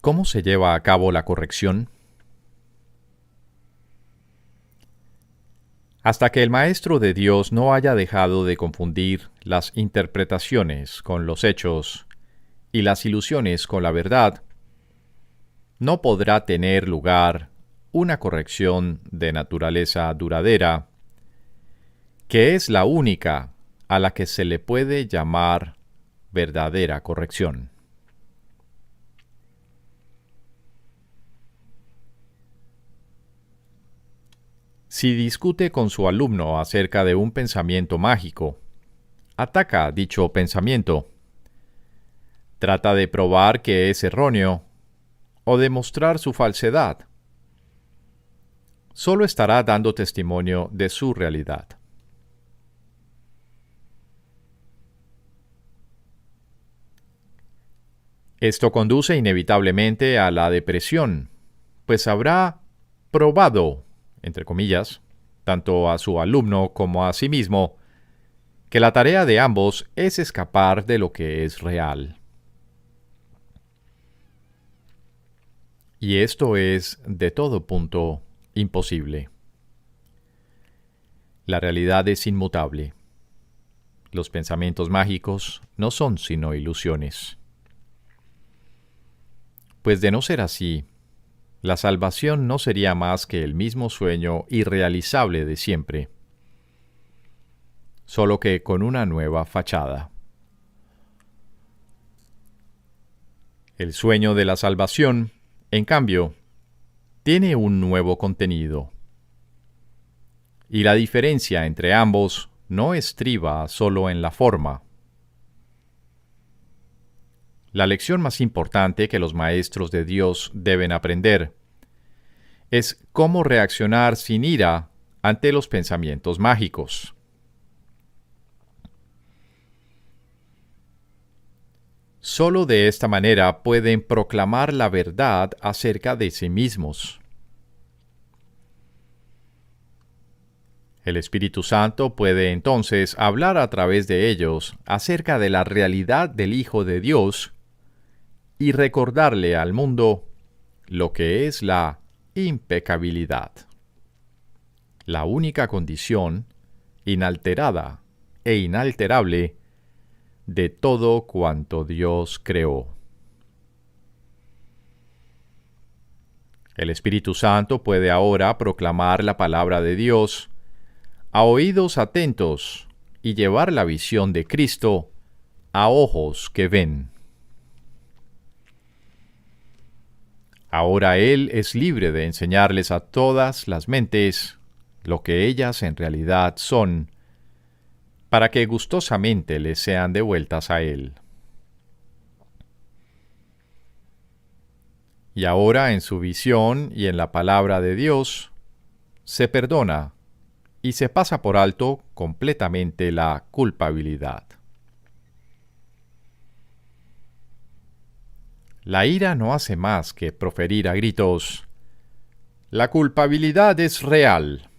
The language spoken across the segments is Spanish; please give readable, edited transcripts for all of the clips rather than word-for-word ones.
¿Cómo se lleva a cabo la corrección? Hasta que el Maestro de Dios no haya dejado de confundir las interpretaciones con los hechos y las ilusiones con la verdad, no podrá tener lugar una corrección de naturaleza duradera, que es la única a la que se le puede llamar verdadera corrección. Si discute con su alumno acerca de un pensamiento mágico, ataca dicho pensamiento, trata de probar que es erróneo o demostrar su falsedad, solo estará dando testimonio de su realidad. Esto conduce inevitablemente a la depresión, pues habrá probado, entre comillas, tanto a su alumno como a sí mismo, que la tarea de ambos es escapar de lo que es real. Y esto es, de todo punto, imposible. La realidad es inmutable. Los pensamientos mágicos no son sino ilusiones. Pues de no ser así, la salvación no sería más que el mismo sueño irrealizable de siempre, solo que con una nueva fachada. El sueño de la salvación, en cambio, tiene un nuevo contenido. Y la diferencia entre ambos no estriba solo en la forma. La lección más importante que los maestros de Dios deben aprender es cómo reaccionar sin ira ante los pensamientos mágicos. Solo de esta manera pueden proclamar la verdad acerca de sí mismos. El Espíritu Santo puede entonces hablar a través de ellos acerca de la realidad del Hijo de Dios y recordarle al mundo lo que es la impecabilidad, la única condición inalterada e inalterable de todo cuanto Dios creó. El Espíritu Santo puede ahora proclamar la palabra de Dios a oídos atentos y llevar la visión de Cristo a ojos que ven. Ahora Él es libre de enseñarles a todas las mentes lo que ellas en realidad son, para que gustosamente les sean devueltas a Él. Y ahora en su visión y en la palabra de Dios, se perdona y se pasa por alto completamente la culpabilidad. La ira no hace más que proferir a gritos: «La culpabilidad es real».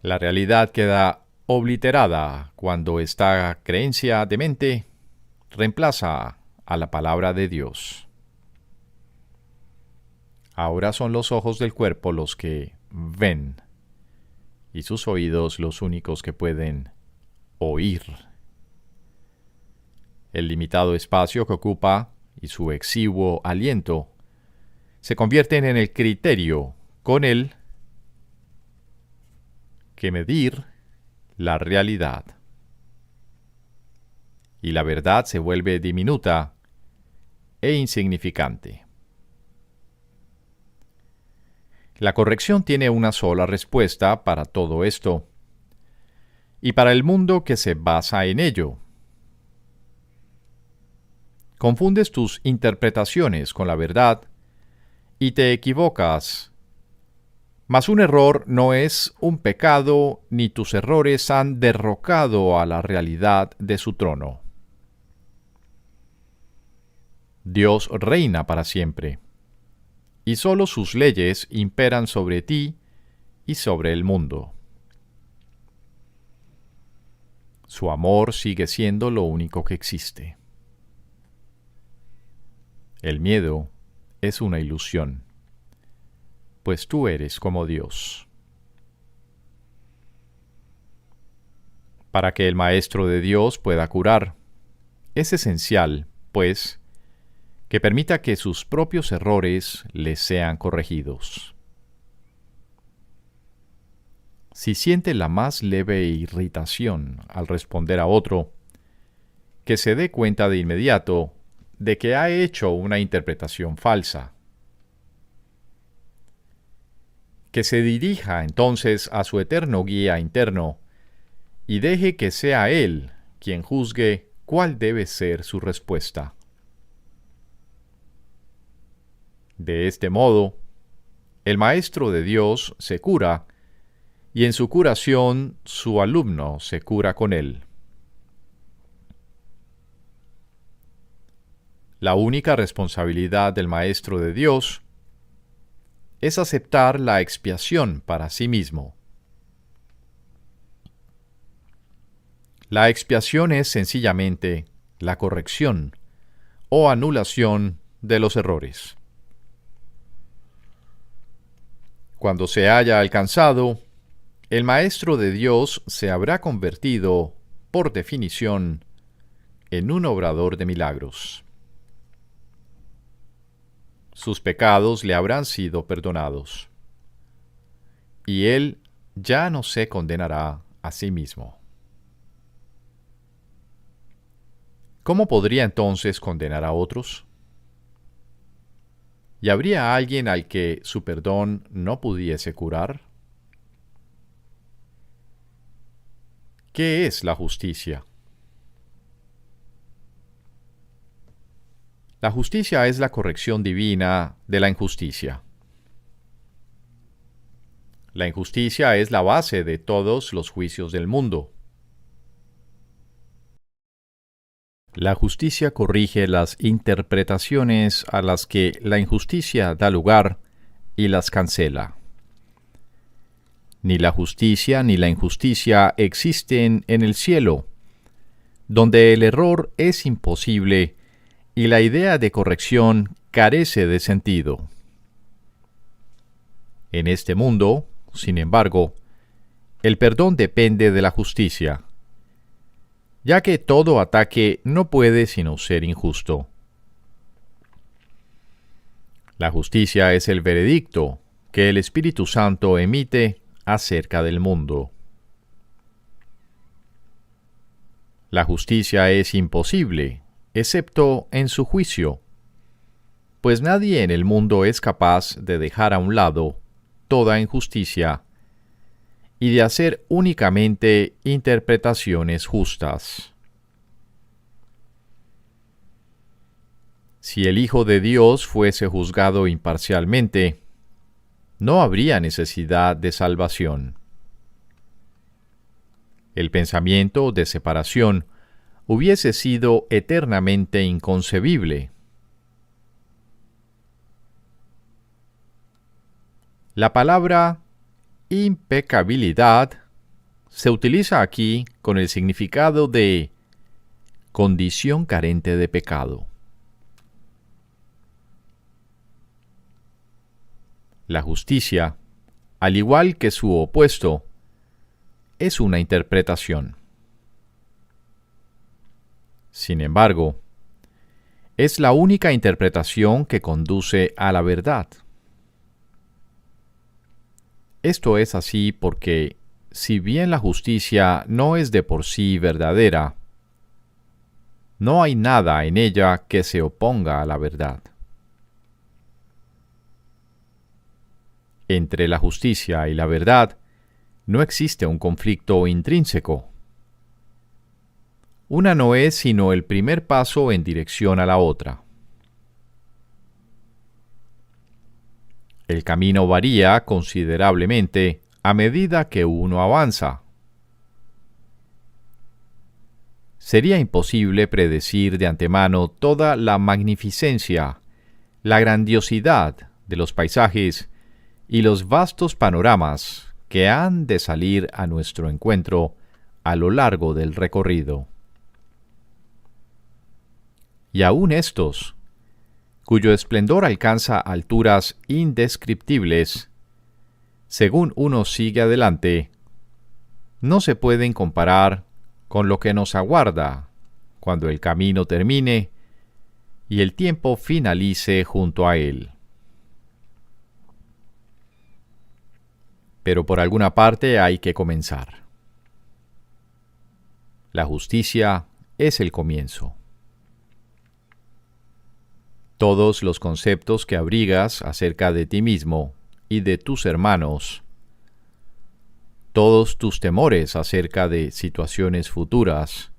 La realidad queda obliterada cuando esta creencia demente reemplaza a la palabra de Dios. Ahora son los ojos del cuerpo los que ven y sus oídos los únicos que pueden oír. El limitado espacio que ocupa y su exiguo aliento se convierten en el criterio con el que medir la realidad. Y la verdad se vuelve diminuta e insignificante. La corrección tiene una sola respuesta para todo esto, y para el mundo que se basa en ello. Confundes tus interpretaciones con la verdad y te equivocas. Mas un error no es un pecado, ni tus errores han derrocado a la realidad de su trono. Dios reina para siempre, y sólo sus leyes imperan sobre ti y sobre el mundo. Su amor sigue siendo lo único que existe. El miedo es una ilusión, pues tú eres como Dios. Para que el Maestro de Dios pueda curar, es esencial, pues, que permita que sus propios errores les sean corregidos. Si siente la más leve irritación al responder a otro, que se dé cuenta de inmediato de que ha hecho una interpretación falsa. Que se dirija entonces a su eterno guía interno y deje que sea él quien juzgue cuál debe ser su respuesta. De este modo, el Maestro de Dios se cura y en su curación su alumno se cura con él. La única responsabilidad del Maestro de Dios es aceptar la expiación para sí mismo. La expiación es sencillamente la corrección o anulación de los errores. Cuando se haya alcanzado, el Maestro de Dios se habrá convertido, por definición, en un obrador de milagros. Sus pecados le habrán sido perdonados, y él ya no se condenará a sí mismo. ¿Cómo podría entonces condenar a otros? ¿Y habría alguien al que su perdón no pudiese curar? ¿Qué es la justicia? La justicia es la corrección divina de la injusticia. La injusticia es la base de todos los juicios del mundo. La justicia corrige las interpretaciones a las que la injusticia da lugar y las cancela. Ni la justicia ni la injusticia existen en el cielo, donde el error es imposible y la idea de corrección carece de sentido. En este mundo, sin embargo, el perdón depende de la justicia, ya que todo ataque no puede sino ser injusto. La justicia es el veredicto que el Espíritu Santo emite acerca del mundo. La justicia es imposible, excepto en su juicio, pues nadie en el mundo es capaz de dejar a un lado toda injusticia y de hacer únicamente interpretaciones justas. Si el Hijo de Dios fuese juzgado imparcialmente, no habría necesidad de salvación. El pensamiento de separación hubiese sido eternamente inconcebible. La palabra impecabilidad se utiliza aquí con el significado de condición carente de pecado. La justicia, al igual que su opuesto, es una interpretación. Sin embargo, es la única interpretación que conduce a la verdad. Esto es así porque, si bien la justicia no es de por sí verdadera, no hay nada en ella que se oponga a la verdad. Entre la justicia y la verdad no existe un conflicto intrínseco. Una no es sino el primer paso en dirección a la otra. El camino varía considerablemente a medida que uno avanza. Sería imposible predecir de antemano toda la magnificencia, la grandiosidad de los paisajes y los vastos panoramas que han de salir a nuestro encuentro a lo largo del recorrido. Y aún estos, cuyo esplendor alcanza alturas indescriptibles, según uno sigue adelante, no se pueden comparar con lo que nos aguarda cuando el camino termine y el tiempo finalice junto a él. Pero por alguna parte hay que comenzar. La justicia es el comienzo. Todos los conceptos que abrigas acerca de ti mismo y de tus hermanos, todos tus temores acerca de situaciones futuras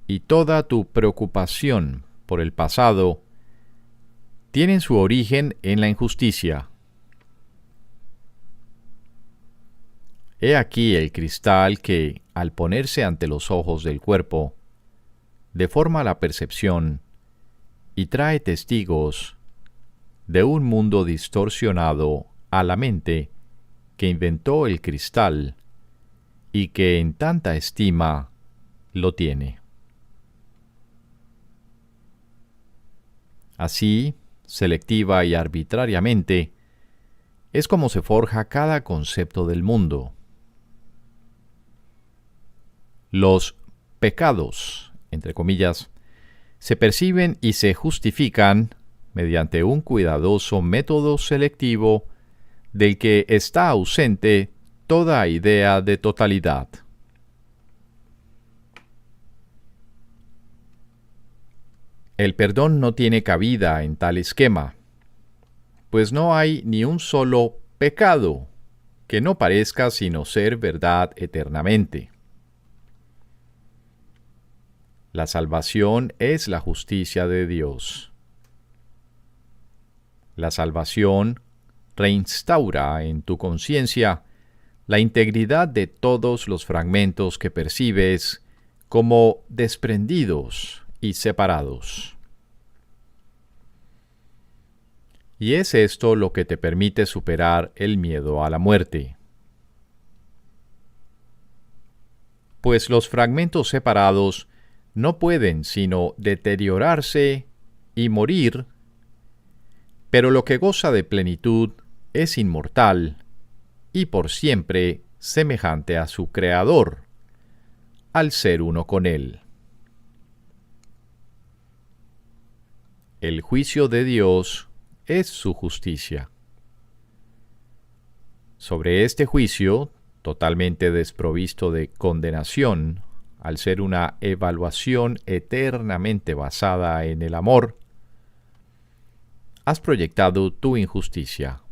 y toda tu preocupación por el pasado tienen su origen en la injusticia. He aquí el cristal que, al ponerse ante los ojos del cuerpo, deforma la percepción y trae testigos de un mundo distorsionado a la mente que inventó el cristal y que en tanta estima lo tiene. Así, selectiva y arbitrariamente, es como se forja cada concepto del mundo. Los pecados, entre comillas, se perciben y se justifican mediante un cuidadoso método selectivo del que está ausente toda idea de totalidad. El perdón no tiene cabida en tal esquema, pues no hay ni un solo pecado que no parezca sino ser verdad eternamente. La salvación es la justicia de Dios. La salvación reinstaura en tu conciencia la integridad de todos los fragmentos que percibes como desprendidos y separados. Y es esto lo que te permite superar el miedo a la muerte. Pues los fragmentos separados no pueden sino deteriorarse y morir, pero lo que goza de plenitud es inmortal y por siempre semejante a su Creador, al ser uno con Él. El juicio de Dios es su justicia. Sobre este juicio, totalmente desprovisto de condenación, al ser una evaluación eternamente basada en el amor, has proyectado tu injusticia,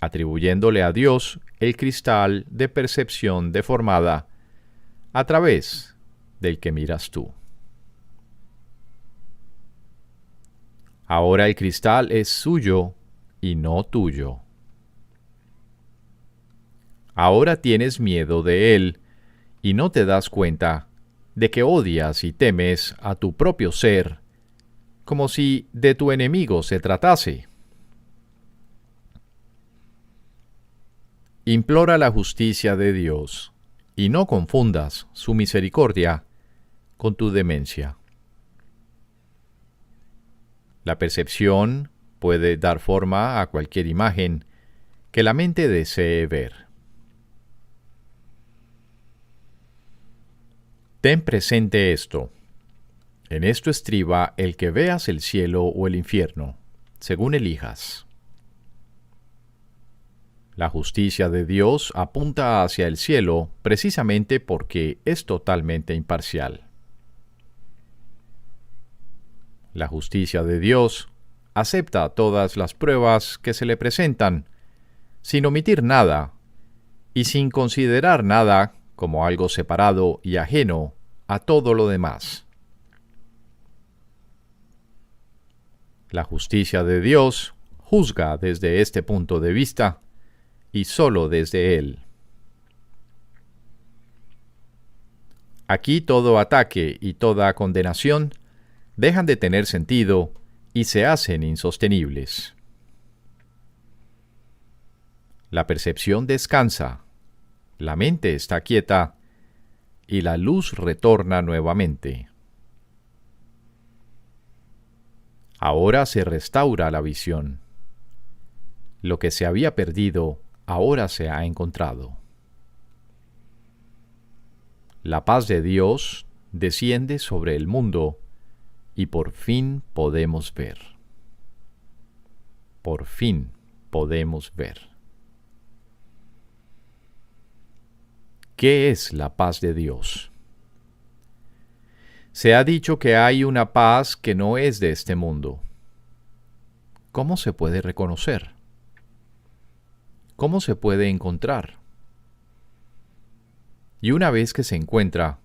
atribuyéndole a Dios el cristal de percepción deformada a través del que miras tú. Ahora el cristal es suyo y no tuyo. Ahora tienes miedo de él y no te das cuenta de que odias y temes a tu propio ser, como si de tu enemigo se tratase. Implora la justicia de Dios y no confundas su misericordia con tu demencia. La percepción puede dar forma a cualquier imagen que la mente desee ver. Ten presente esto. En esto estriba el que veas el cielo o el infierno, según elijas. La justicia de Dios apunta hacia el cielo precisamente porque es totalmente imparcial. La justicia de Dios acepta todas las pruebas que se le presentan, sin omitir nada y sin considerar nada como algo separado y ajeno a todo lo demás. La justicia de Dios juzga desde este punto de vista y solo desde él. Aquí todo ataque y toda condenación dejan de tener sentido y se hacen insostenibles. La percepción descansa, la mente está quieta y la luz retorna nuevamente. Ahora se restaura la visión. Lo que se había perdido, ahora se ha encontrado. La paz de Dios desciende sobre el mundo y por fin podemos ver. Por fin podemos ver. ¿Qué es la paz de Dios? Se ha dicho que hay una paz que no es de este mundo. ¿Cómo se puede reconocer? ¿Cómo se puede encontrar? Y una vez que se encuentra,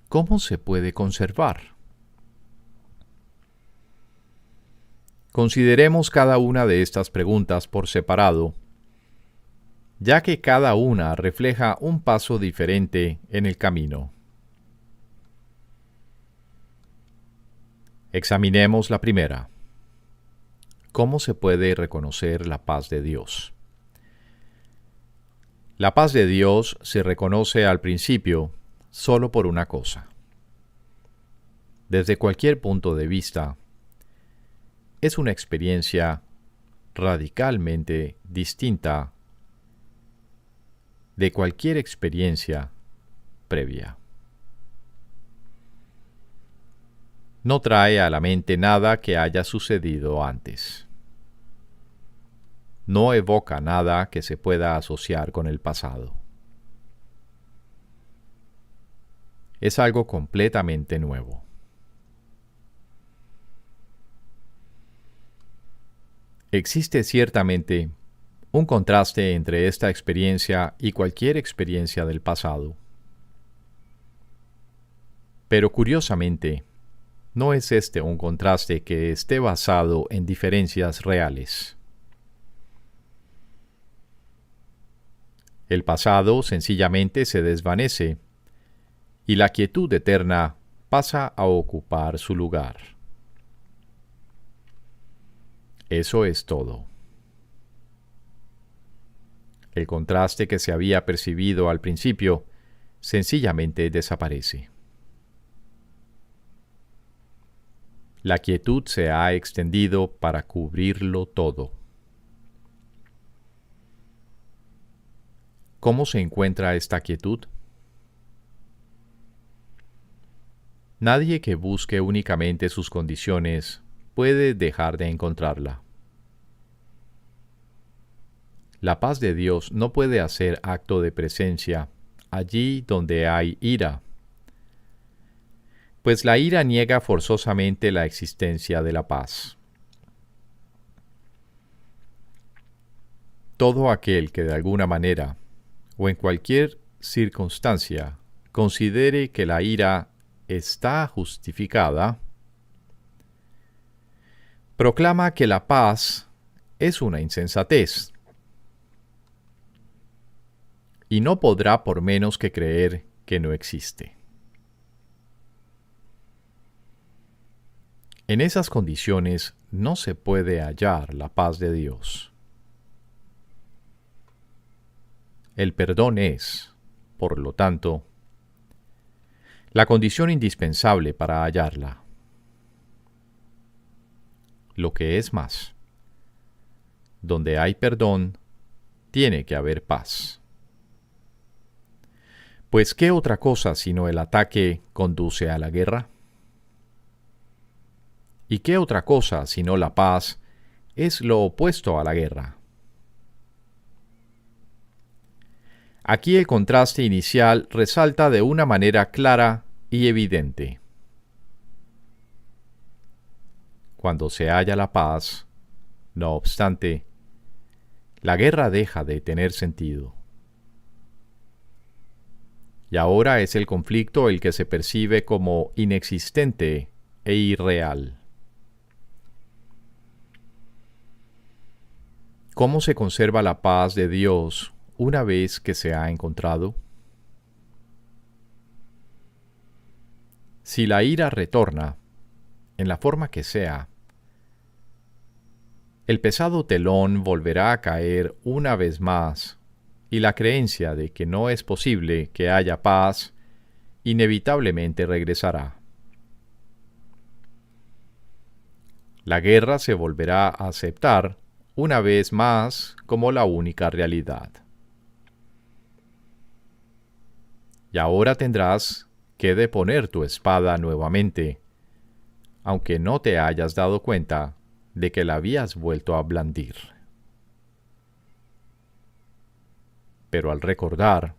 ¿cómo se puede conservar? Consideremos cada una de estas preguntas por separado, ya que cada una refleja un paso diferente en el camino. Examinemos la primera. ¿Cómo se puede reconocer la paz de Dios? La paz de Dios se reconoce al principio solo por una cosa. Desde cualquier punto de vista, es una experiencia radicalmente distinta de cualquier experiencia previa. No trae a la mente nada que haya sucedido antes. No evoca nada que se pueda asociar con el pasado. Es algo completamente nuevo. Existe ciertamente un contraste entre esta experiencia y cualquier experiencia del pasado. Pero curiosamente, no es este un contraste que esté basado en diferencias reales. El pasado sencillamente se desvanece y la quietud eterna pasa a ocupar su lugar. Eso es todo. El contraste que se había percibido al principio sencillamente desaparece. La quietud se ha extendido para cubrirlo todo. ¿Cómo se encuentra esta quietud? Nadie que busque únicamente sus condiciones puede dejar de encontrarla. La paz de Dios no puede hacer acto de presencia allí donde hay ira, pues la ira niega forzosamente la existencia de la paz. Todo aquel que de alguna manera o en cualquier circunstancia considere que la ira está justificada, proclama que la paz es una insensatez y no podrá por menos que creer que no existe. En esas condiciones no se puede hallar la paz de Dios. El perdón es, por lo tanto, la condición indispensable para hallarla. Lo que es más, donde hay perdón, tiene que haber paz. Pues ¿qué otra cosa sino el ataque conduce a la guerra? ¿Y qué otra cosa sino la paz es lo opuesto a la guerra? Aquí el contraste inicial resalta de una manera clara y evidente. Cuando se halla la paz, no obstante, la guerra deja de tener sentido. Y ahora es el conflicto el que se percibe como inexistente e irreal. ¿Cómo se conserva la paz de Dios una vez que se ha encontrado? Si la ira retorna, en la forma que sea, el pesado telón volverá a caer una vez más, y la creencia de que no es posible que haya paz inevitablemente regresará. La guerra se volverá a aceptar una vez más como la única realidad. Y ahora tendrás que deponer tu espada nuevamente, aunque no te hayas dado cuenta de que la habías vuelto a blandir. Pero al recordar,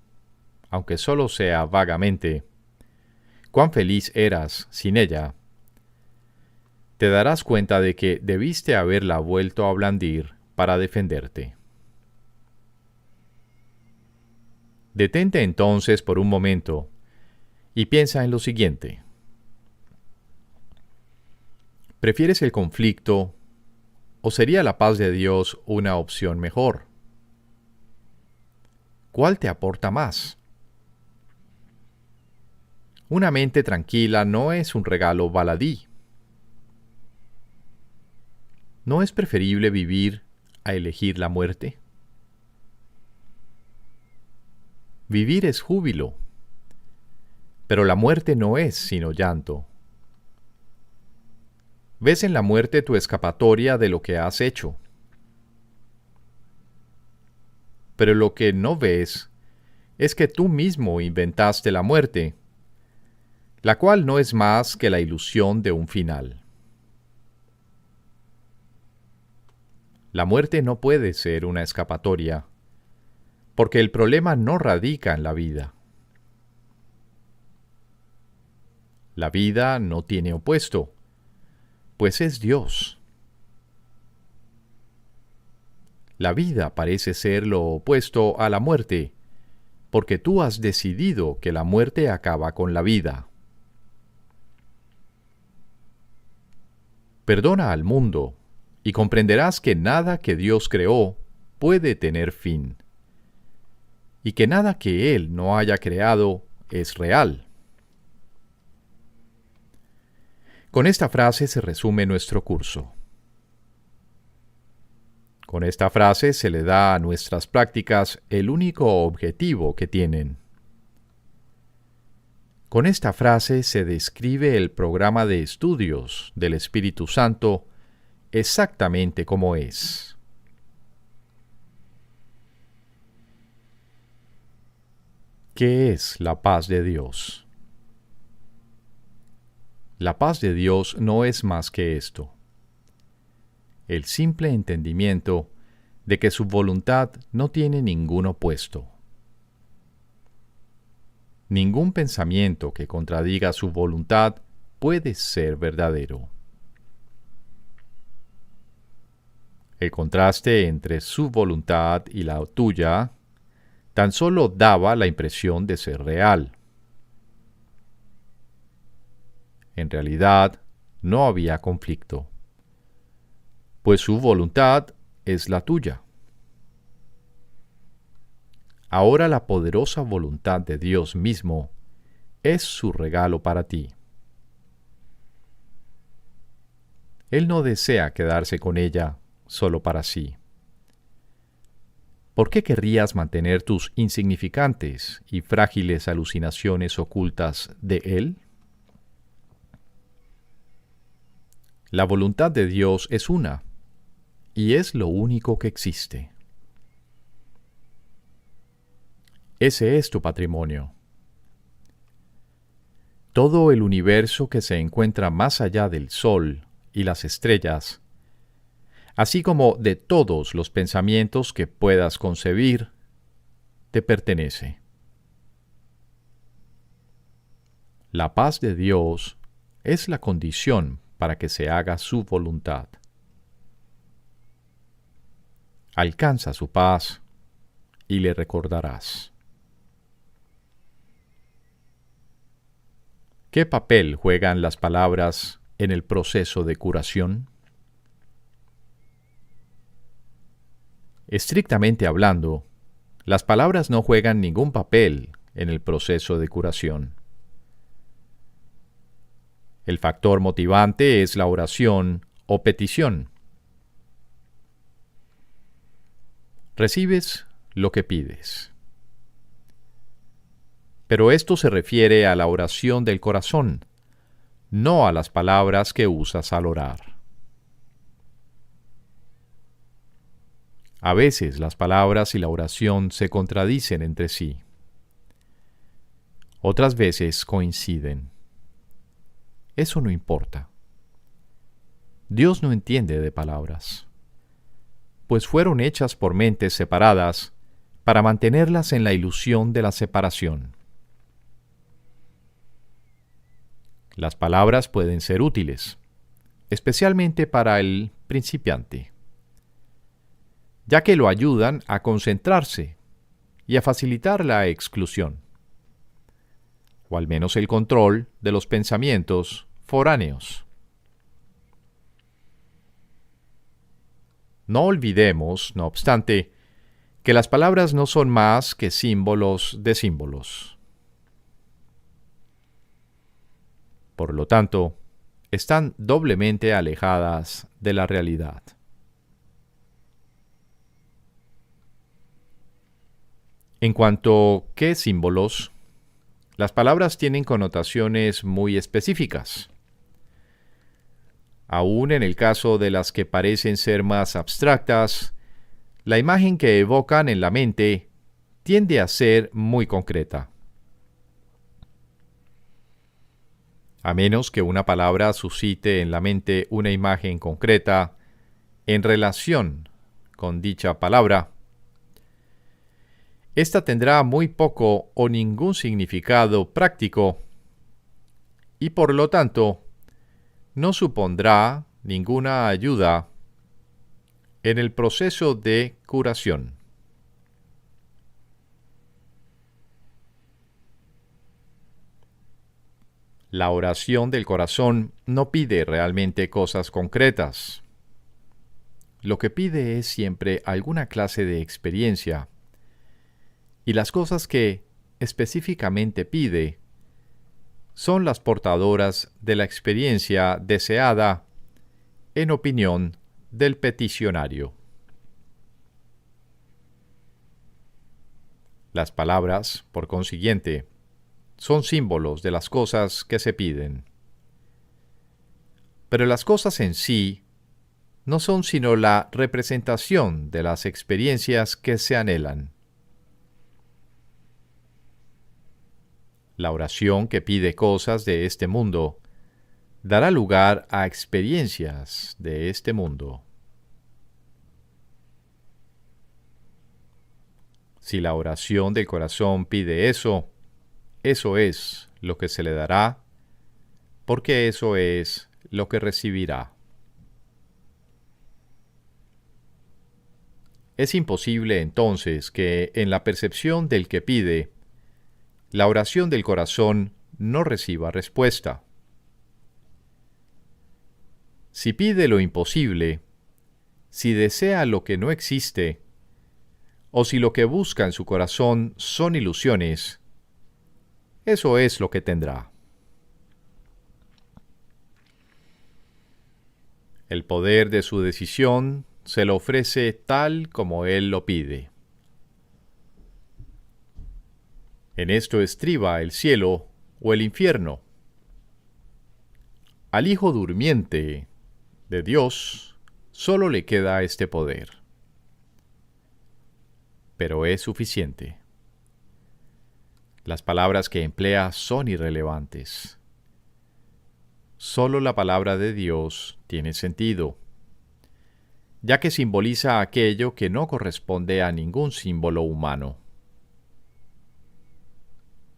aunque solo sea vagamente, cuán feliz eras sin ella, te darás cuenta de que debiste haberla vuelto a blandir para defenderte. Detente entonces por un momento y piensa en lo siguiente. ¿Prefieres el conflicto o sería la paz de Dios una opción mejor? ¿Cuál te aporta más? Una mente tranquila no es un regalo baladí. ¿No es preferible vivir a elegir la muerte? Vivir es júbilo, pero la muerte no es sino llanto. Ves en la muerte tu escapatoria de lo que has hecho. Pero lo que no ves es que tú mismo inventaste la muerte, la cual no es más que la ilusión de un final. La muerte no puede ser una escapatoria, porque el problema no radica en la vida. La vida no tiene opuesto, pues es Dios. La vida parece ser lo opuesto a la muerte, porque tú has decidido que la muerte acaba con la vida. Perdona al mundo, y comprenderás que nada que Dios creó puede tener fin, y que nada que Él no haya creado es real. Con esta frase se resume nuestro curso. Con esta frase se le da a nuestras prácticas el único objetivo que tienen. Con esta frase se describe el programa de estudios del Espíritu Santo exactamente como es. ¿Qué es la paz de Dios? La paz de Dios no es más que esto: el simple entendimiento de que su voluntad no tiene ningún opuesto. Ningún pensamiento que contradiga su voluntad puede ser verdadero. El contraste entre su voluntad y la tuya tan solo daba la impresión de ser real. En realidad, no había conflicto, pues su voluntad es la tuya. Ahora la poderosa voluntad de Dios mismo es su regalo para ti. Él no desea quedarse con ella solo para sí. ¿Por qué querrías mantener tus insignificantes y frágiles alucinaciones ocultas de Él? La voluntad de Dios es una, y es lo único que existe. Ese es tu patrimonio. Todo el universo que se encuentra más allá del Sol y las estrellas, así como de todos los pensamientos que puedas concebir, te pertenece. La paz de Dios es la condición para que se haga su voluntad. Alcanza su paz y le recordarás. ¿Qué papel juegan las palabras en el proceso de curación? Estrictamente hablando, las palabras no juegan ningún papel en el proceso de curación. El factor motivante es la oración o petición. Recibes lo que pides. Pero esto se refiere a la oración del corazón, no a las palabras que usas al orar. A veces las palabras y la oración se contradicen entre sí. Otras veces coinciden. Eso no importa. Dios no entiende de palabras, pues fueron hechas por mentes separadas para mantenerlas en la ilusión de la separación. Las palabras pueden ser útiles, especialmente para el principiante, ya que lo ayudan a concentrarse y a facilitar la exclusión, o al menos el control de los pensamientos foráneos. No olvidemos, no obstante, que las palabras no son más que símbolos de símbolos. Por lo tanto, están doblemente alejadas de la realidad. En cuanto a qué símbolos, las palabras tienen connotaciones muy específicas. Aún en el caso de las que parecen ser más abstractas, la imagen que evocan en la mente tiende a ser muy concreta. A menos que una palabra suscite en la mente una imagen concreta en relación con dicha palabra, esta tendrá muy poco o ningún significado práctico y por lo tanto no supondrá ninguna ayuda en el proceso de curación. La oración del corazón no pide realmente cosas concretas. Lo que pide es siempre alguna clase de experiencia, y las cosas que específicamente pide son las portadoras de la experiencia deseada en opinión del peticionario. Las palabras, por consiguiente, son símbolos de las cosas que se piden. Pero las cosas en sí no son sino la representación de las experiencias que se anhelan. La oración que pide cosas de este mundo dará lugar a experiencias de este mundo. Si la oración del corazón pide eso, eso es lo que se le dará, porque eso es lo que recibirá. Es imposible entonces que en la percepción del que pide, la oración del corazón no reciba respuesta. Si pide lo imposible, si desea lo que no existe, o si lo que busca en su corazón son ilusiones, eso es lo que tendrá. El poder de su decisión se lo ofrece tal como él lo pide. En esto estriba el cielo o el infierno. Al Hijo durmiente de Dios solo le queda este poder. Pero es suficiente. Las palabras que emplea son irrelevantes. Solo la palabra de Dios tiene sentido, ya que simboliza aquello que no corresponde a ningún símbolo humano.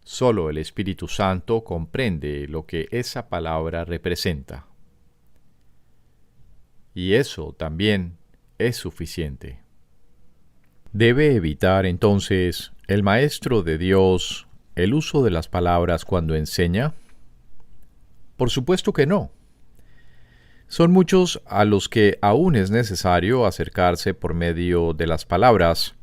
Solo el Espíritu Santo comprende lo que esa palabra representa. Y eso también es suficiente. ¿Debe evitar entonces el Maestro de Dios el uso de las palabras cuando enseña? Por supuesto que no. Son muchos a los que aún es necesario acercarse por medio de las palabras,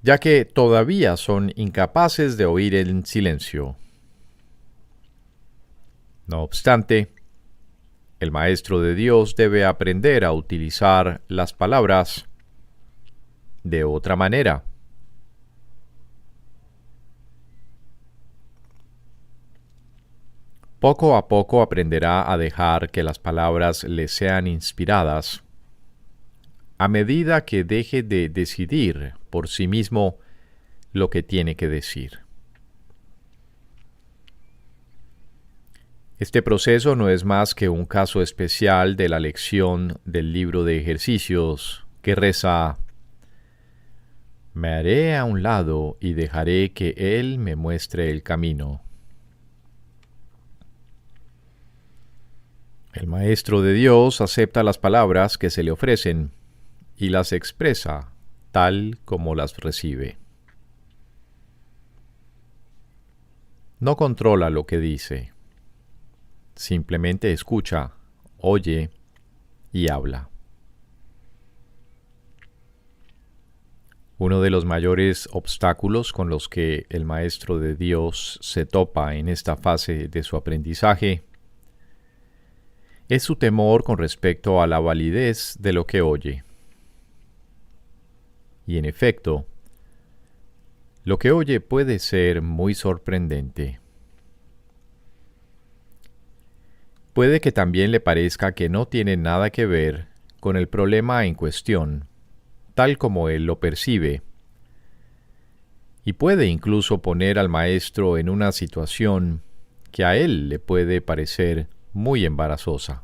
ya que todavía son incapaces de oír en silencio. No obstante, el Maestro de Dios debe aprender a utilizar las palabras de otra manera. Poco a poco aprenderá a dejar que las palabras le sean inspiradas, a medida que deje de decidir por sí mismo lo que tiene que decir. Este proceso no es más que un caso especial de la lección del libro de ejercicios que reza: me haré a un lado y dejaré que Él me muestre el camino. El Maestro de Dios acepta las palabras que se le ofrecen y las expresa tal como las recibe. No controla lo que dice. Simplemente escucha, oye y habla. Uno de los mayores obstáculos con los que el Maestro de Dios se topa en esta fase de su aprendizaje es su temor con respecto a la validez de lo que oye. Y en efecto, lo que oye puede ser muy sorprendente. Puede que también le parezca que no tiene nada que ver con el problema en cuestión, tal como él lo percibe, y puede incluso poner al maestro en una situación que a él le puede parecer muy embarazosa.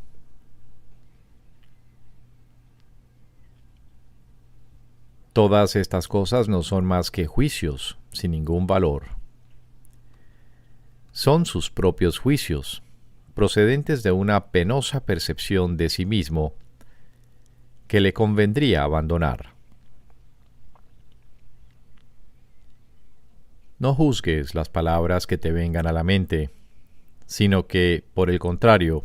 Todas estas cosas no son más que juicios sin ningún valor. Son sus propios juicios, procedentes de una penosa percepción de sí mismo que le convendría abandonar. No juzgues las palabras que te vengan a la mente, sino que, por el contrario,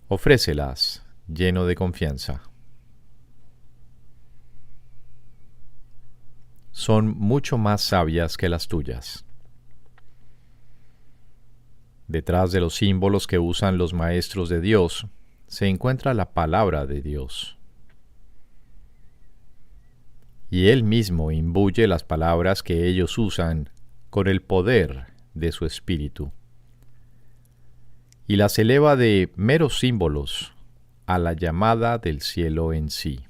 ofrécelas lleno de confianza. Son mucho más sabias que las tuyas. Detrás de los símbolos que usan los maestros de Dios se encuentra la palabra de Dios. Y Él mismo imbuye las palabras que ellos usan con el poder de su espíritu, y las eleva de meros símbolos a la llamada del cielo en sí.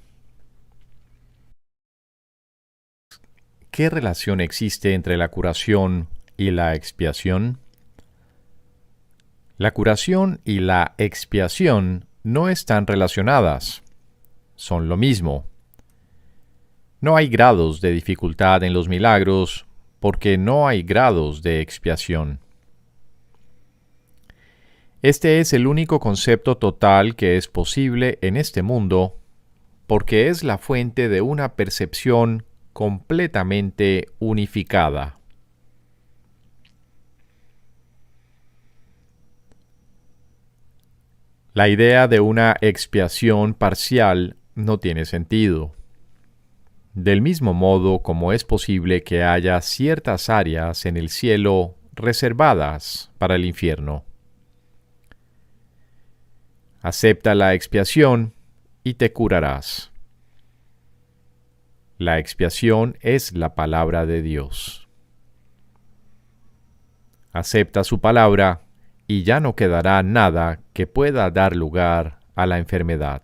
¿Qué relación existe entre la curación y la expiación? La curación y la expiación no están relacionadas, son lo mismo. No hay grados de dificultad en los milagros porque no hay grados de expiación. Este es el único concepto total que es posible en este mundo porque es la fuente de una percepción completamente unificada. La idea de una expiación parcial no tiene sentido. Del mismo modo como es posible que haya ciertas áreas en el cielo reservadas para el infierno. Acepta la expiación y te curarás. La expiación es la palabra de Dios. Acepta su palabra y ya no quedará nada que pueda dar lugar a la enfermedad.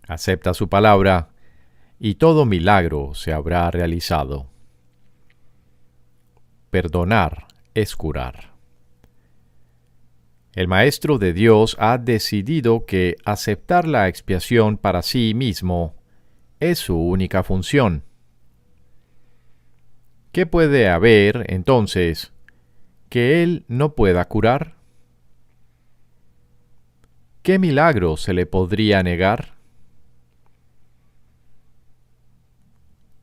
Acepta su palabra y todo milagro se habrá realizado. Perdonar es curar. El Maestro de Dios ha decidido que aceptar la expiación para sí mismo es su única función. ¿Qué puede haber, entonces, que Él no pueda curar? ¿Qué milagro se le podría negar?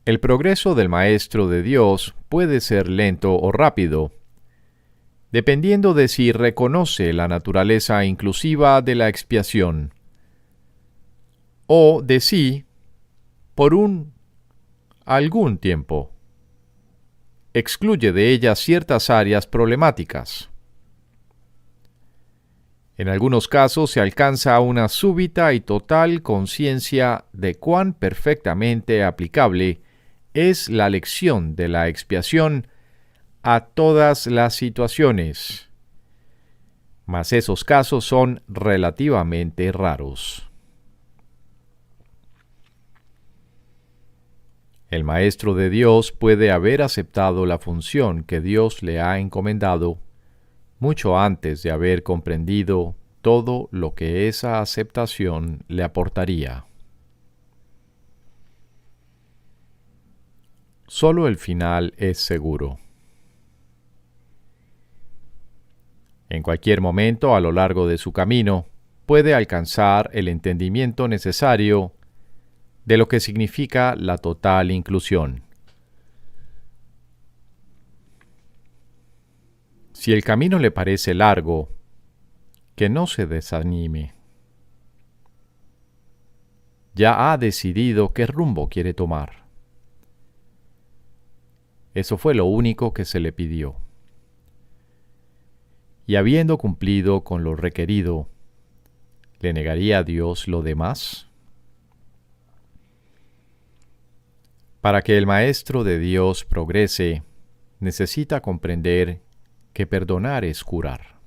El progreso del Maestro de Dios puede ser lento o rápido, dependiendo de si reconoce la naturaleza inclusiva de la expiación, o de si, por algún tiempo, excluye de ella ciertas áreas problemáticas. En algunos casos se alcanza una súbita y total conciencia de cuán perfectamente aplicable es la lección de la expiación a todas las situaciones, mas esos casos son relativamente raros. El Maestro de Dios puede haber aceptado la función que Dios le ha encomendado mucho antes de haber comprendido todo lo que esa aceptación le aportaría. Solo el final es seguro. En cualquier momento a lo largo de su camino, puede alcanzar el entendimiento necesario de lo que significa la total inclusión. Si el camino le parece largo, que no se desanime. Ya ha decidido qué rumbo quiere tomar. Eso fue lo único que se le pidió. Y habiendo cumplido con lo requerido, ¿le negaría a Dios lo demás? Para que el Maestro de Dios progrese, necesita comprender que perdonar es curar.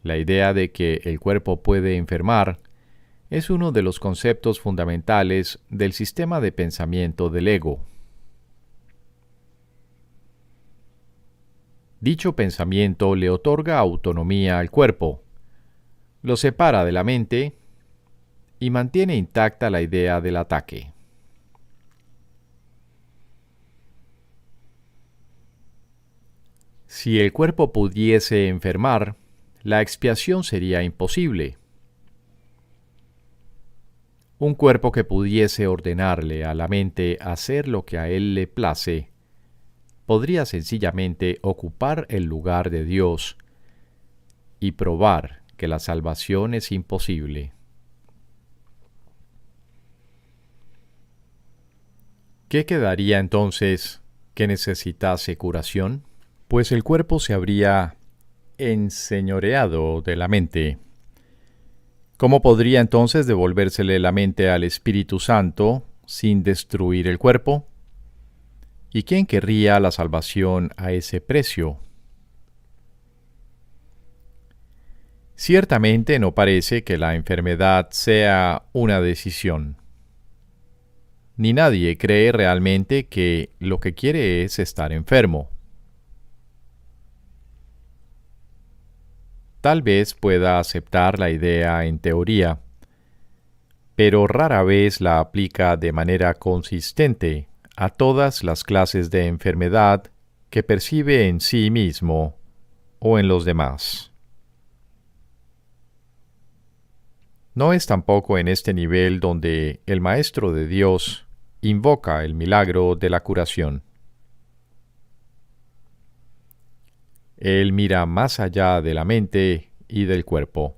La idea de que el cuerpo puede enfermar es uno de los conceptos fundamentales del sistema de pensamiento del ego. Dicho pensamiento le otorga autonomía al cuerpo, lo separa de la mente y mantiene intacta la idea del ataque. Si el cuerpo pudiese enfermar, la expiación sería imposible. Un cuerpo que pudiese ordenarle a la mente hacer lo que a él le place, podría sencillamente ocupar el lugar de Dios y probar que la salvación es imposible. ¿Qué quedaría entonces que necesitase curación? Pues el cuerpo se habría enseñoreado de la mente. ¿Cómo podría entonces devolvérsele la mente al Espíritu Santo sin destruir el cuerpo? ¿Y quién querría la salvación a ese precio? Ciertamente no parece que la enfermedad sea una decisión. Ni nadie cree realmente que lo que quiere es estar enfermo. Tal vez pueda aceptar la idea en teoría, pero rara vez la aplica de manera consistente a todas las clases de enfermedad que percibe en sí mismo o en los demás. No es tampoco en este nivel donde el Maestro de Dios invoca el milagro de la curación. Él mira más allá de la mente y del cuerpo,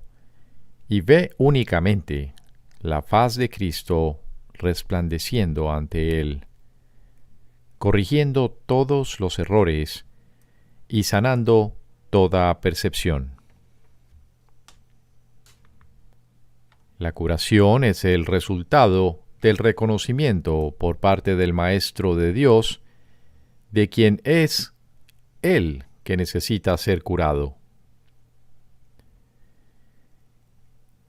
y ve únicamente la faz de Cristo resplandeciendo ante él, corrigiendo todos los errores y sanando toda percepción. La curación es el resultado del reconocimiento por parte del Maestro de Dios de quien es Él que necesita ser curado.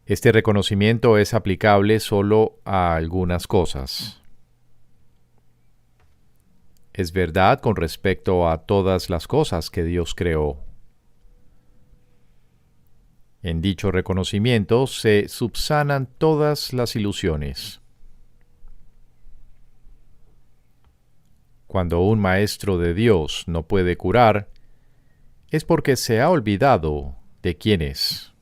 Este reconocimiento es aplicable solo a algunas cosas. Es verdad con respecto a todas las cosas que Dios creó. En dicho reconocimiento se subsanan todas las ilusiones. Cuando un maestro de Dios no puede curar, es porque se ha olvidado de quién es.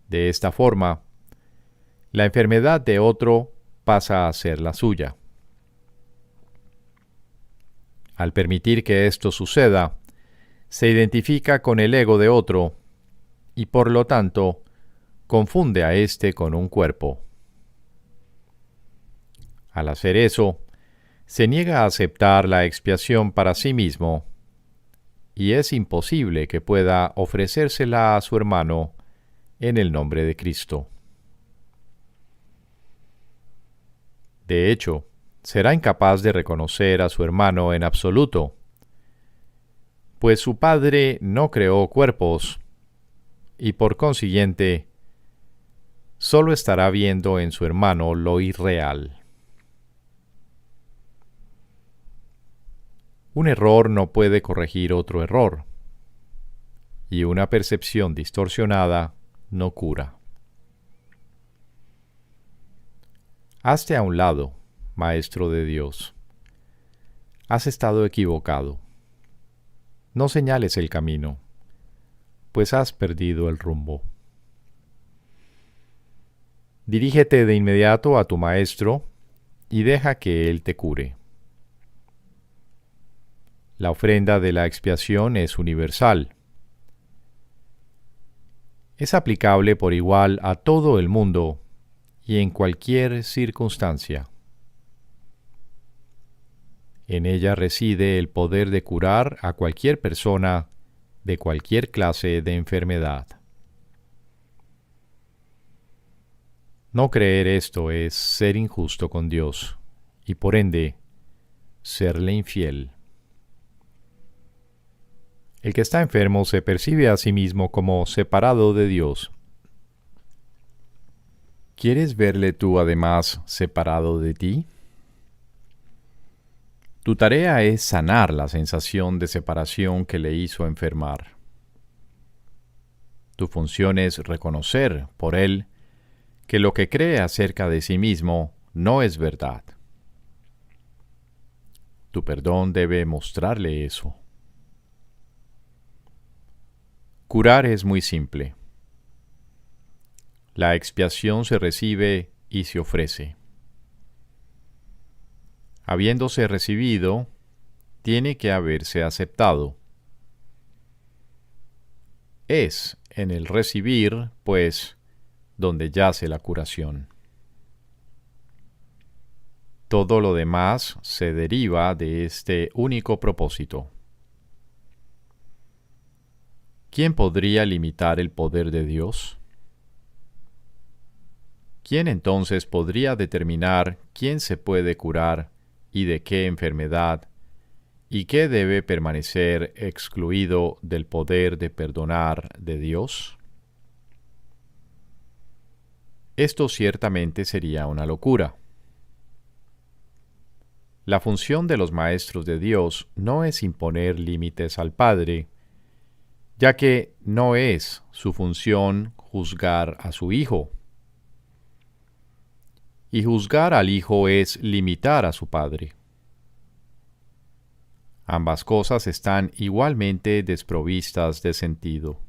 De esta forma, la enfermedad de otro pasa a ser la suya. Al permitir que esto suceda, se identifica con el ego de otro y por lo tanto confunde a éste con un cuerpo. Al hacer eso, se niega a aceptar la expiación para sí mismo y es imposible que pueda ofrecérsela a su hermano en el nombre de Cristo. De hecho, será incapaz de reconocer a su hermano en absoluto, pues su Padre no creó cuerpos y por consiguiente, solo estará viendo en su hermano lo irreal. Un error no puede corregir otro error, y una percepción distorsionada no cura. Hazte a un lado, Maestro de Dios. Has estado equivocado. No señales el camino, pues has perdido el rumbo. Dirígete de inmediato a tu Maestro y deja que Él te cure. La ofrenda de la expiación es universal. Es aplicable por igual a todo el mundo y en cualquier circunstancia. En ella reside el poder de curar a cualquier persona de cualquier clase de enfermedad. No creer esto es ser injusto con Dios y por ende serle infiel. El que está enfermo se percibe a sí mismo como separado de Dios. ¿Quieres verle tú además separado de ti? Tu tarea es sanar la sensación de separación que le hizo enfermar. Tu función es reconocer por él que lo que cree acerca de sí mismo no es verdad. Tu perdón debe mostrarle eso. Curar es muy simple. La expiación se recibe y se ofrece. Habiéndose recibido, tiene que haberse aceptado. Es en el recibir, pues, donde yace la curación. Todo lo demás se deriva de este único propósito. ¿Quién podría limitar el poder de Dios? ¿Quién entonces podría determinar quién se puede curar y de qué enfermedad, y qué debe permanecer excluido del poder de perdonar de Dios? Esto ciertamente sería una locura. La función de los maestros de Dios no es imponer límites al Padre, ya que no es su función juzgar a su Hijo. Y juzgar al Hijo es limitar a su Padre. Ambas cosas están igualmente desprovistas de sentido.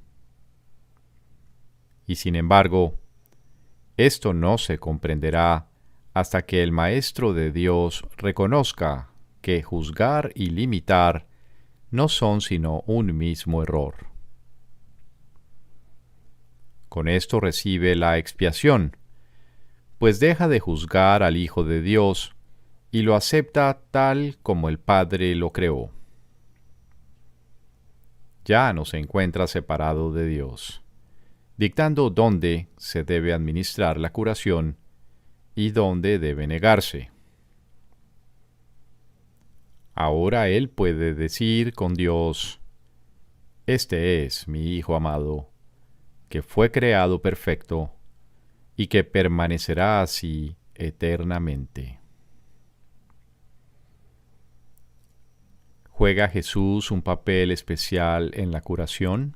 Y sin embargo, esto no se comprenderá hasta que el Maestro de Dios reconozca que juzgar y limitar no son sino un mismo error. Con esto recibe la expiación, pues deja de juzgar al Hijo de Dios y lo acepta tal como el Padre lo creó. Ya no se encuentra separado de Dios, dictando dónde se debe administrar la curación y dónde debe negarse. Ahora él puede decir con Dios: «Este es mi Hijo amado, que fue creado perfecto y que permanecerá así eternamente». ¿Juega Jesús un papel especial en la curación?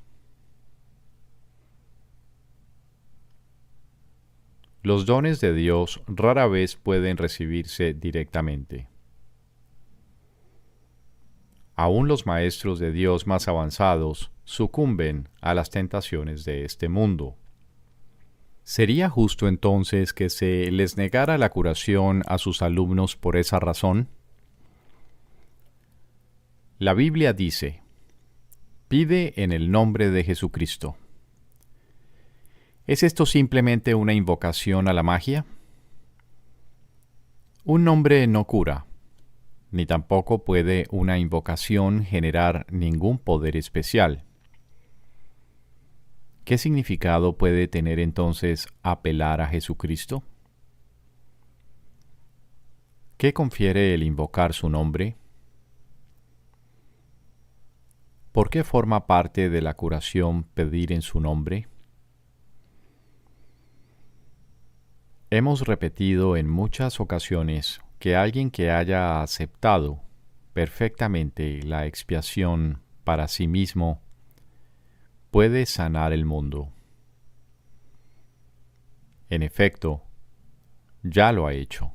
Los dones de Dios rara vez pueden recibirse directamente. Aún los maestros de Dios más avanzados sucumben a las tentaciones de este mundo. ¿Sería justo entonces que se les negara la curación a sus alumnos por esa razón? La Biblia dice: «Pide en el nombre de Jesucristo». ¿Es esto simplemente una invocación a la magia? Un nombre no cura, ni tampoco puede una invocación generar ningún poder especial. ¿Qué significado puede tener entonces apelar a Jesucristo? ¿Qué confiere el invocar su nombre? ¿Por qué forma parte de la curación pedir en su nombre? Hemos repetido en muchas ocasiones que alguien que haya aceptado perfectamente la expiación para sí mismo puede sanar el mundo. En efecto, ya lo ha hecho.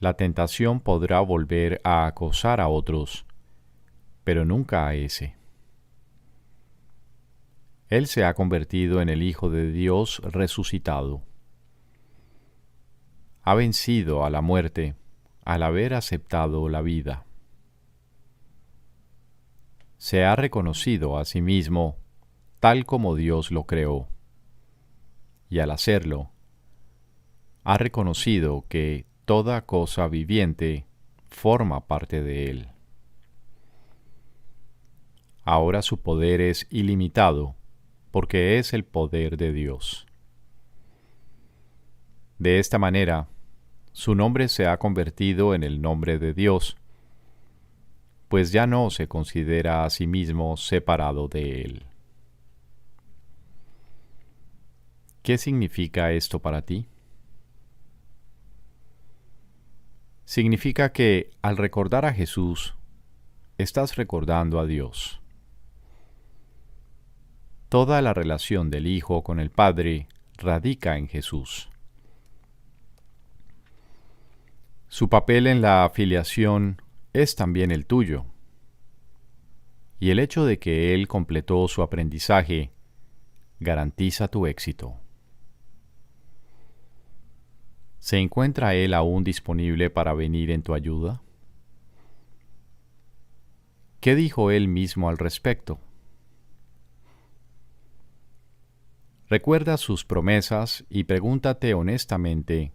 La tentación podrá volver a acosar a otros, pero nunca a ese. Él se ha convertido en el Hijo de Dios resucitado. Ha vencido a la muerte al haber aceptado la vida. Se ha reconocido a sí mismo tal como Dios lo creó, y al hacerlo, ha reconocido que toda cosa viviente forma parte de él. Ahora su poder es ilimitado, porque es el poder de Dios. De esta manera, su nombre se ha convertido en el nombre de Dios, pues ya no se considera a sí mismo separado de él. ¿Qué significa esto para ti? Significa que al recordar a Jesús, estás recordando a Dios. Toda la relación del Hijo con el Padre radica en Jesús. Su papel en la filiación es también el tuyo. Y el hecho de que Él completó su aprendizaje garantiza tu éxito. ¿Se encuentra Él aún disponible para venir en tu ayuda? ¿Qué dijo Él mismo al respecto? Recuerda sus promesas y pregúntate honestamente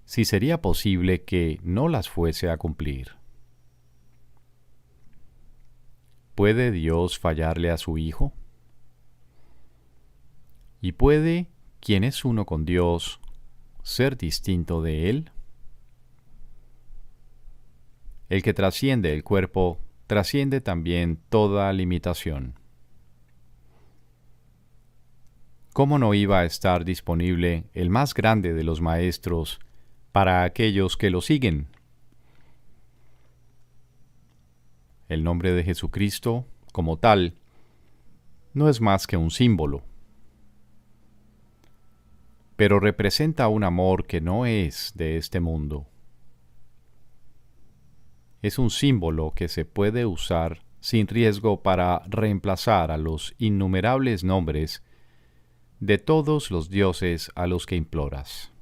si sería posible que no las fuese a cumplir. ¿Puede Dios fallarle a su Hijo? ¿Y puede quien es uno con Dios ser distinto de Él? El que trasciende el cuerpo trasciende también toda limitación. ¿Cómo no iba a estar disponible el más grande de los maestros para aquellos que lo siguen? El nombre de Jesucristo, como tal, no es más que un símbolo, pero representa un amor que no es de este mundo. Es un símbolo que se puede usar sin riesgo para reemplazar a los innumerables nombres de todos los dioses a los que imploras.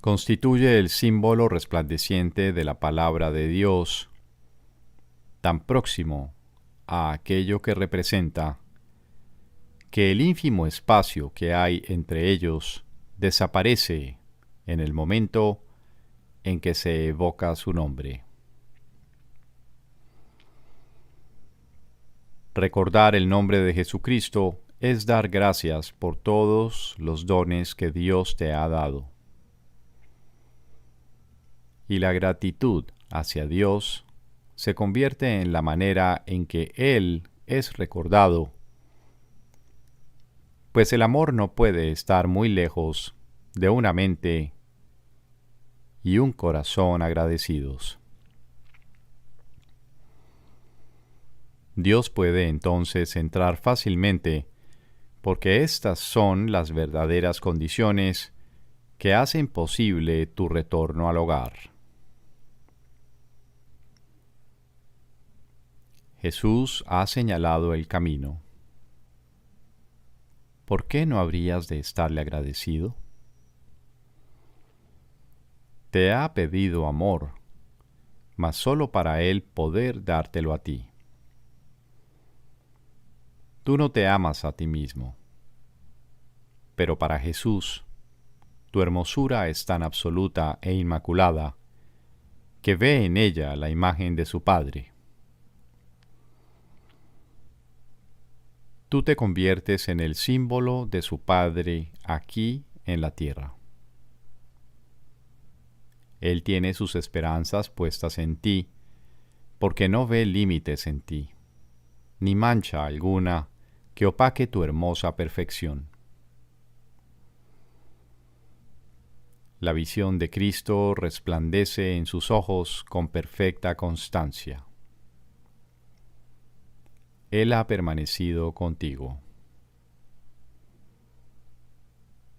Constituye el símbolo resplandeciente de la palabra de Dios, tan próximo a aquello que representa, que el ínfimo espacio que hay entre ellos desaparece en el momento en que se evoca su nombre. Recordar el nombre de Jesucristo es dar gracias por todos los dones que Dios te ha dado. Y la gratitud hacia Dios se convierte en la manera en que Él es recordado, pues el amor no puede estar muy lejos de una mente y un corazón agradecidos. Dios puede entonces entrar fácilmente, porque estas son las verdaderas condiciones que hacen posible tu retorno al hogar. Jesús ha señalado el camino. ¿Por qué no habrías de estarle agradecido? Te ha pedido amor, mas solo para Él poder dártelo a ti. Tú no te amas a ti mismo, pero para Jesús, tu hermosura es tan absoluta e inmaculada que ve en ella la imagen de su Padre. Tú te conviertes en el símbolo de su Padre aquí en la tierra. Él tiene sus esperanzas puestas en ti, porque no ve límites en ti, ni mancha alguna que opaque tu hermosa perfección. La visión de Cristo resplandece en sus ojos con perfecta constancia. Él ha permanecido contigo.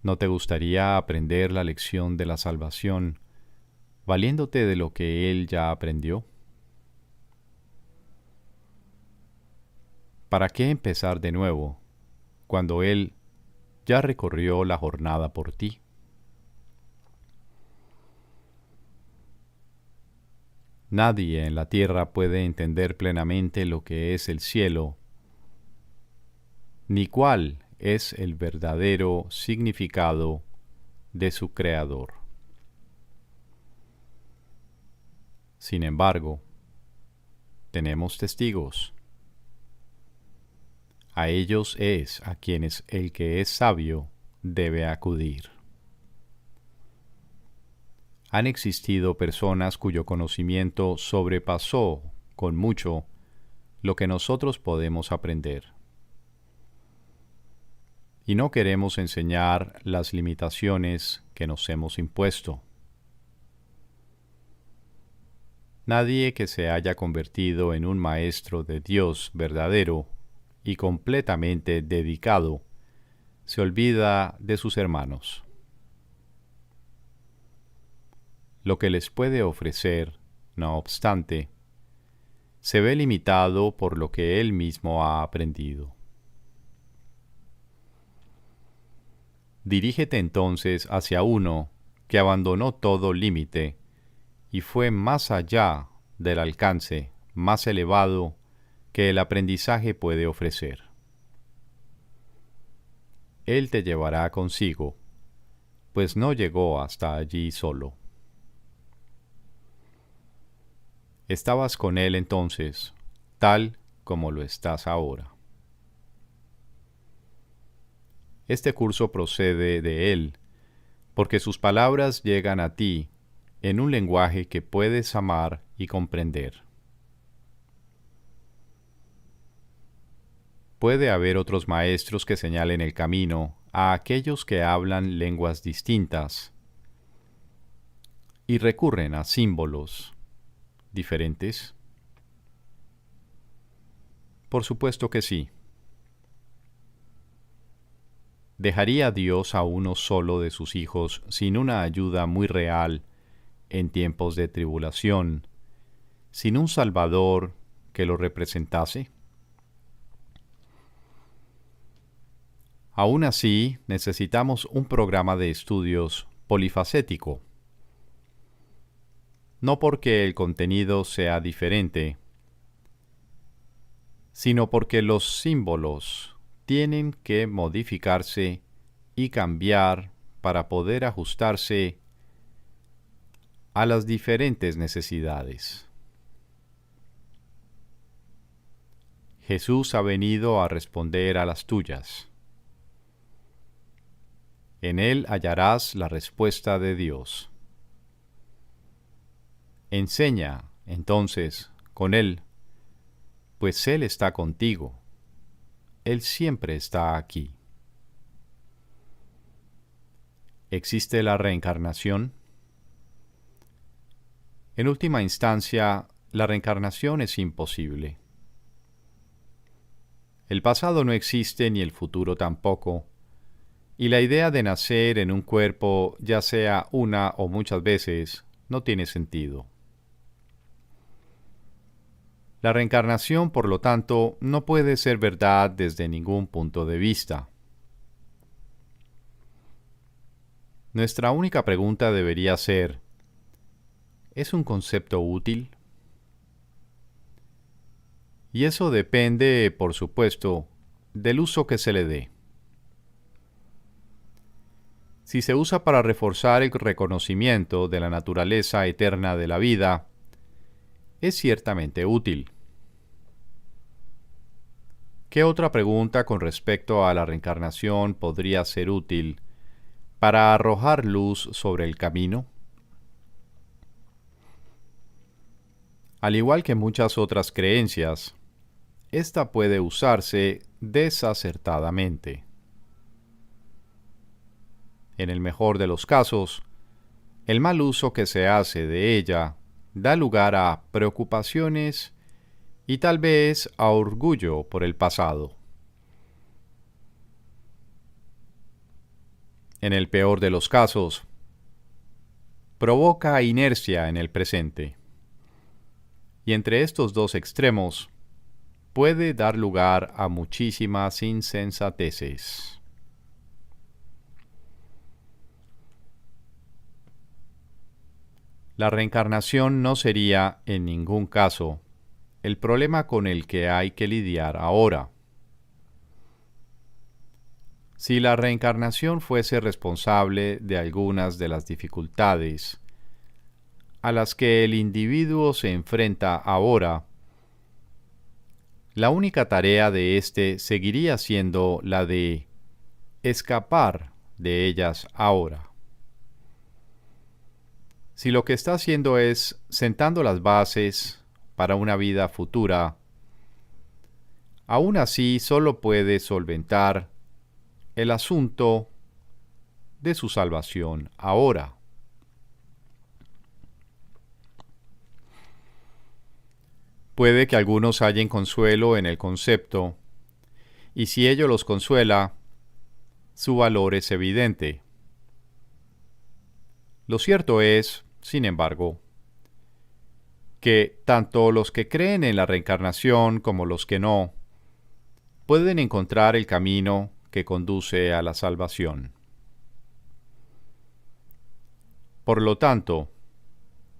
¿No te gustaría aprender la lección de la salvación valiéndote de lo que Él ya aprendió? ¿Para qué empezar de nuevo cuando Él ya recorrió la jornada por ti? Nadie en la tierra puede entender plenamente lo que es el cielo, ni cuál es el verdadero significado de su Creador. Sin embargo, tenemos testigos. A ellos es a quienes el que es sabio debe acudir. Han existido personas cuyo conocimiento sobrepasó con mucho lo que nosotros podemos aprender. Y no queremos enseñar las limitaciones que nos hemos impuesto. Nadie que se haya convertido en un maestro de Dios verdadero y completamente dedicado se olvida de sus hermanos. Lo que les puede ofrecer, no obstante, se ve limitado por lo que él mismo ha aprendido. Dirígete entonces hacia uno que abandonó todo límite y fue más allá del alcance más elevado que el aprendizaje puede ofrecer. Él te llevará consigo, pues no llegó hasta allí solo. Estabas con Él entonces, tal como lo estás ahora. Este curso procede de Él, porque sus palabras llegan a ti en un lenguaje que puedes amar y comprender. Puede haber otros maestros que señalen el camino a aquellos que hablan lenguas distintas y recurren a símbolos diferentes. Por supuesto que sí. ¿Dejaría Dios a uno solo de sus hijos sin una ayuda muy real en tiempos de tribulación, sin un Salvador que lo representase? Aún así, necesitamos un programa de estudios polifacético. No porque el contenido sea diferente, sino porque los símbolos tienen que modificarse y cambiar para poder ajustarse a las diferentes necesidades. Jesús ha venido a responder a las tuyas. En Él hallarás la respuesta de Dios. Enseña, entonces, con Él, pues Él está contigo. Él siempre está aquí. ¿Existe la reencarnación? En última instancia, la reencarnación es imposible. El pasado no existe ni el futuro tampoco, y la idea de nacer en un cuerpo, ya sea una o muchas veces, no tiene sentido. La reencarnación, por lo tanto, no puede ser verdad desde ningún punto de vista. Nuestra única pregunta debería ser, ¿es un concepto útil? Y eso depende, por supuesto, del uso que se le dé. Si se usa para reforzar el reconocimiento de la naturaleza eterna de la vida, es ciertamente útil. ¿Qué otra pregunta con respecto a la reencarnación podría ser útil para arrojar luz sobre el camino? Al igual que muchas otras creencias, esta puede usarse desacertadamente. En el mejor de los casos, el mal uso que se hace de ella da lugar a preocupaciones y tal vez a orgullo por el pasado. En el peor de los casos, provoca inercia en el presente. Y entre estos dos extremos, puede dar lugar a muchísimas insensateces. La reencarnación no sería, en ningún caso, el problema con el que hay que lidiar ahora. Si la reencarnación fuese responsable de algunas de las dificultades a las que el individuo se enfrenta ahora, la única tarea de éste seguiría siendo la de escapar de ellas ahora. Si lo que está haciendo es sentando las bases para una vida futura, aún así solo puede solventar el asunto de su salvación ahora. Puede que algunos hallen consuelo en el concepto, y si ello los consuela, su valor es evidente. Lo cierto es, sin embargo, que tanto los que creen en la reencarnación como los que no, pueden encontrar el camino que conduce a la salvación. Por lo tanto,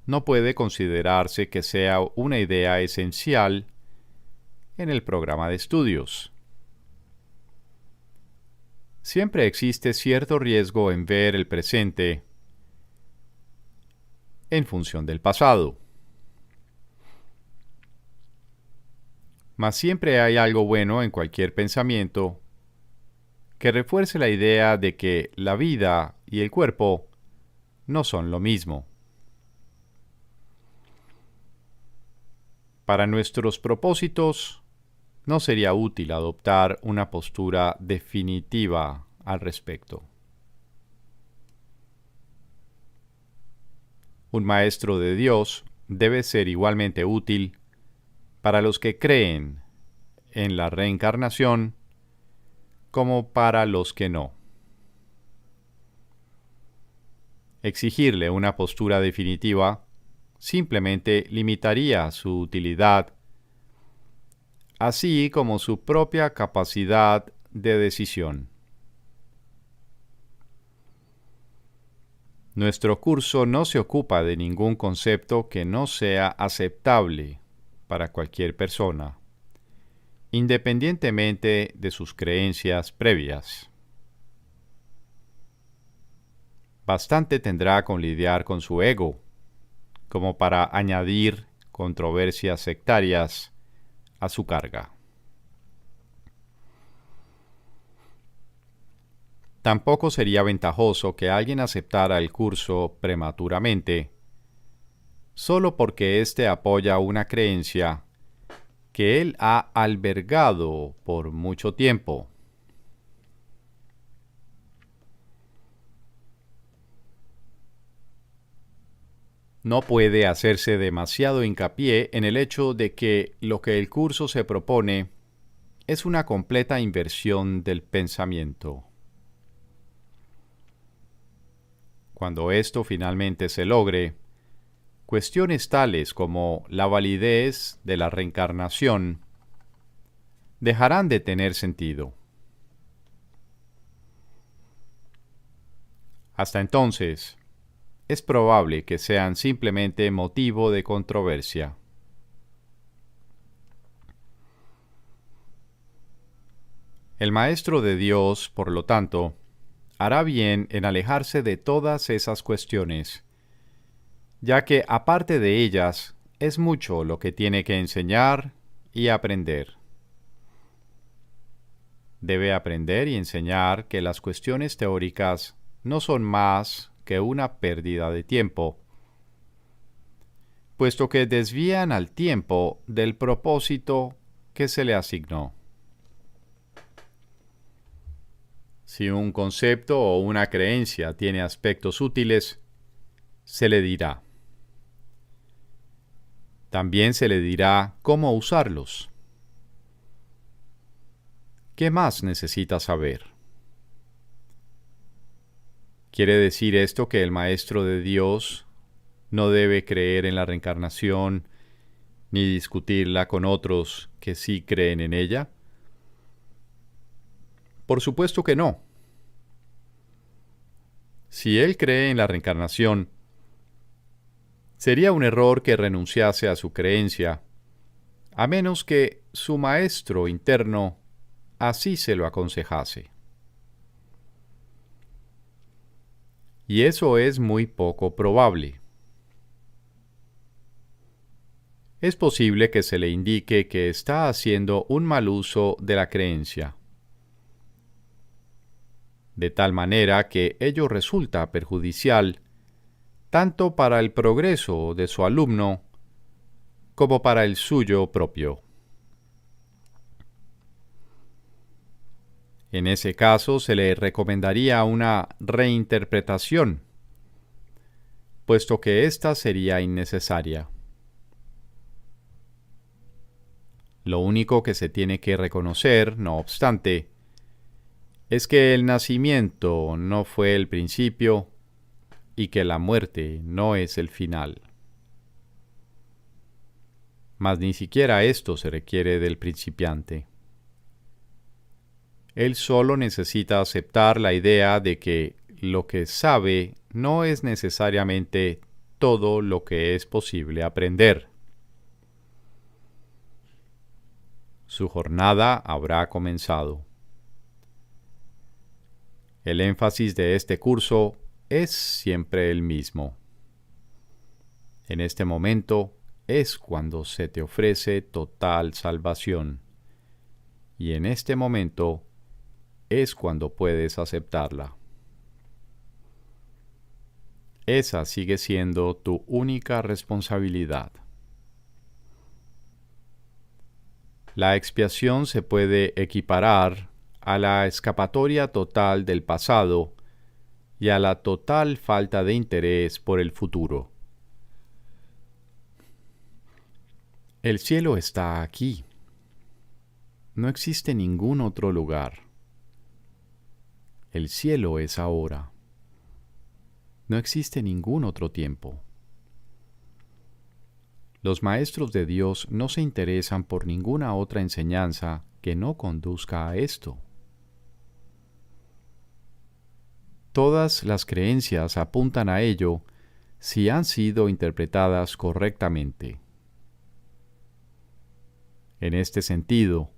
no puede considerarse que sea una idea esencial en el programa de estudios. Siempre existe cierto riesgo en ver el presente en función del pasado. Mas siempre hay algo bueno en cualquier pensamiento que refuerce la idea de que la vida y el cuerpo no son lo mismo. Para nuestros propósitos, no sería útil adoptar una postura definitiva al respecto. Un maestro de Dios debe ser igualmente útil para los que creen en la reencarnación como para los que no. Exigirle una postura definitiva simplemente limitaría su utilidad, así como su propia capacidad de decisión. Nuestro curso no se ocupa de ningún concepto que no sea aceptable para cualquier persona, independientemente de sus creencias previas. Bastante tendrá con lidiar con su ego, como para añadir controversias sectarias a su carga. Tampoco sería ventajoso que alguien aceptara el curso prematuramente, solo porque éste apoya una creencia que él ha albergado por mucho tiempo. No puede hacerse demasiado hincapié en el hecho de que lo que el curso se propone es una completa inversión del pensamiento. Cuando esto finalmente se logre, cuestiones tales como la validez de la reencarnación dejarán de tener sentido. Hasta entonces, es probable que sean simplemente motivo de controversia. El Maestro de Dios, por lo tanto, hará bien en alejarse de todas esas cuestiones, ya que aparte de ellas es mucho lo que tiene que enseñar y aprender. Debe aprender y enseñar que las cuestiones teóricas no son más que una pérdida de tiempo, puesto que desvían al tiempo del propósito que se le asignó. Si un concepto o una creencia tiene aspectos útiles, se le dirá. También se le dirá cómo usarlos. ¿Qué más necesita saber? ¿Quiere decir esto que el Maestro de Dios no debe creer en la reencarnación ni discutirla con otros que sí creen en ella? Por supuesto que no. Si él cree en la reencarnación, sería un error que renunciase a su creencia, a menos que su maestro interno así se lo aconsejase. Y eso es muy poco probable. Es posible que se le indique que está haciendo un mal uso de la creencia, de tal manera que ello resulta perjudicial tanto para el progreso de su alumno como para el suyo propio. En ese caso se le recomendaría una reinterpretación, puesto que ésta sería innecesaria. Lo único que se tiene que reconocer, no obstante, es que el nacimiento no fue el principio y que la muerte no es el final. Mas ni siquiera esto se requiere del principiante. Él solo necesita aceptar la idea de que lo que sabe no es necesariamente todo lo que es posible aprender. Su jornada habrá comenzado. El énfasis de este curso es siempre el mismo. En este momento es cuando se te ofrece total salvación. Y en este momento es cuando puedes aceptarla. Esa sigue siendo tu única responsabilidad. La expiación se puede equiparar a la escapatoria total del pasado y a la total falta de interés por el futuro. El cielo está aquí. No existe ningún otro lugar. El cielo es ahora. No existe ningún otro tiempo. Los maestros de Dios no se interesan por ninguna otra enseñanza que no conduzca a esto. Todas las creencias apuntan a ello si han sido interpretadas correctamente. En este sentido,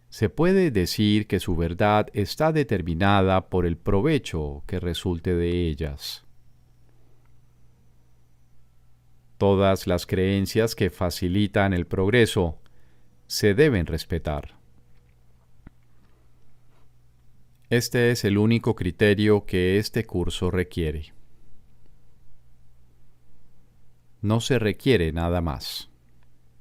se puede decir que su verdad está determinada por el provecho que resulte de ellas. Todas las creencias que facilitan el progreso se deben respetar. Este es el único criterio que este curso requiere. No se requiere nada más.